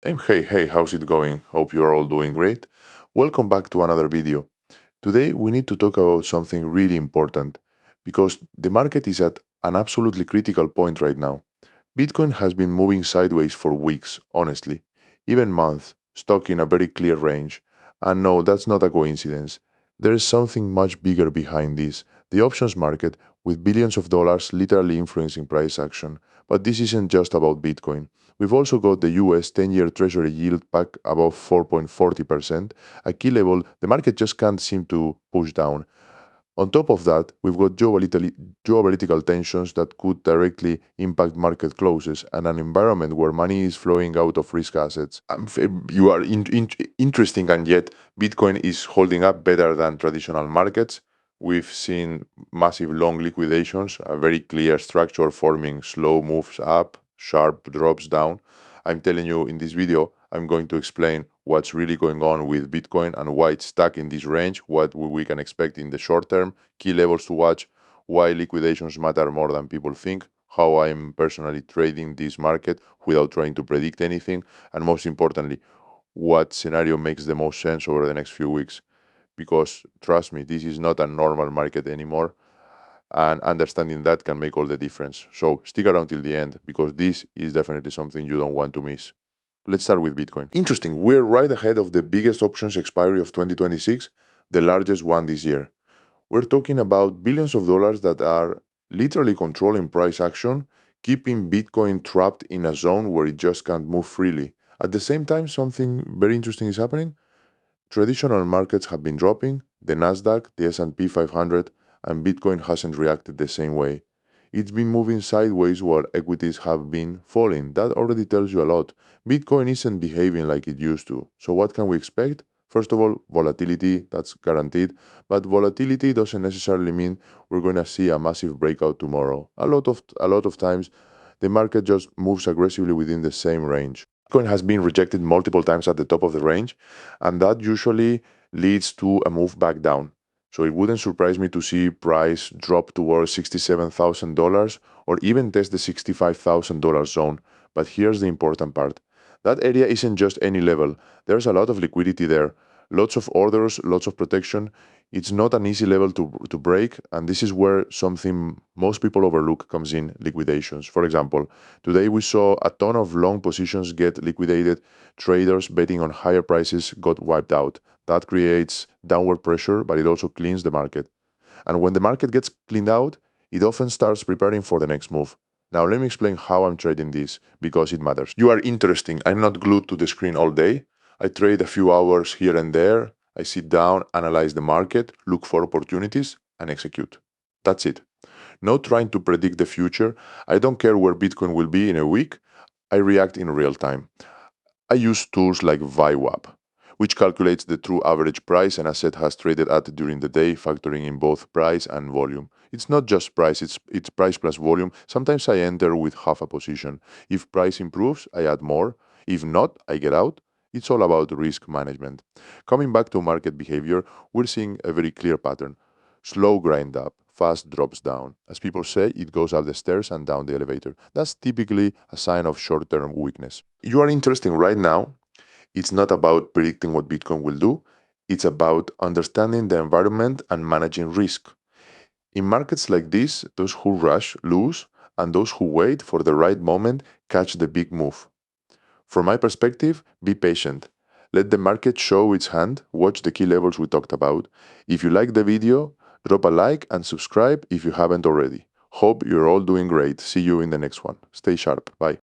Hey, how's it going? Hope you're all doing great. Welcome back to another video. Today we need to talk about something really important because the market is at an absolutely critical point right now. Bitcoin has been moving sideways for weeks, honestly, even months, stuck in a very clear range. And no, that's not a coincidence. There is something much bigger behind this, the options market, with billions of dollars literally influencing price action. But this isn't just about Bitcoin. We've also got the US 10-year Treasury yield back above 4.40%, a key level the market just can't seem to push down. On top of that, we've got geopolitical tensions that could directly impact market closes and an environment where money is flowing out of risk assets. You are interesting, and yet Bitcoin is holding up better than traditional markets. We've seen massive long liquidations, a very clear structure forming slow moves up, sharp drops down. I'm telling you in this video, I'm going to explain what's really going on with Bitcoin and why it's stuck in this range, what we can expect in the short term, key levels to watch, why liquidations matter more than people think, how I'm personally trading this market without trying to predict anything, and most importantly, what scenario makes the most sense over the next few weeks. Because trust me, this is not a normal market anymore, and understanding that can make all the difference. So stick around till the end because this is definitely something you don't want to miss. Let's start with Bitcoin. Interesting, we're right ahead of the biggest options expiry of 2026, the largest one this year. We're talking about billions of dollars that are literally controlling price action, keeping Bitcoin trapped in a zone where it just can't move freely. At the same time, something very interesting is happening. Traditional markets have been dropping, the Nasdaq, the S&P 500, and Bitcoin hasn't reacted the same way. It's been moving sideways while equities have been falling. That already tells you a lot. Bitcoin isn't behaving like it used to. So what can we expect? First of all, volatility, that's guaranteed, but volatility doesn't necessarily mean we're going to see a massive breakout tomorrow. A lot of times the market just moves aggressively within the same range. Bitcoin has been rejected multiple times at the top of the range, and that usually leads to a move back down. So it wouldn't surprise me to see price drop towards $67,000 or even test the $65,000 zone. But here's the important part. That area isn't just any level. There's a lot of liquidity there, lots of orders, lots of protection. It's not an easy level to break, and this is where something most people overlook comes in: liquidations. For example, today we saw a ton of long positions get liquidated. Traders betting on higher prices got wiped out. That creates downward pressure, but it also cleans the market. And when the market gets cleaned out, it often starts preparing for the next move. Now, let me explain how I'm trading this because it matters. You are interesting. I'm not glued to the screen all day. I trade a few hours here and there. I sit down, analyze the market, look for opportunities, and execute. That's it. Not trying to predict the future. I don't care where Bitcoin will be in a week. I react in real time. I use tools like ViWAP, which calculates the true average price an asset has traded at during the day, factoring in both price and volume. It's not just price, it's price plus volume. Sometimes I enter with half a position. If price improves, I add more. If not, I get out. It's all about risk management. Coming back to market behavior, we're seeing a very clear pattern. Slow grind up, fast drops down. As people say, it goes up the stairs and down the elevator. That's typically a sign of short term weakness. You are interesting right now. It's not about predicting what Bitcoin will do, it's about understanding the environment and managing risk. In markets like this, those who rush lose, and those who wait for the right moment catch the big move. From my perspective, be patient. Let the market show its hand, watch the key levels we talked about. If you like the video, drop a like and subscribe if you haven't already. Hope you're all doing great. See you in the next one. Stay sharp. Bye.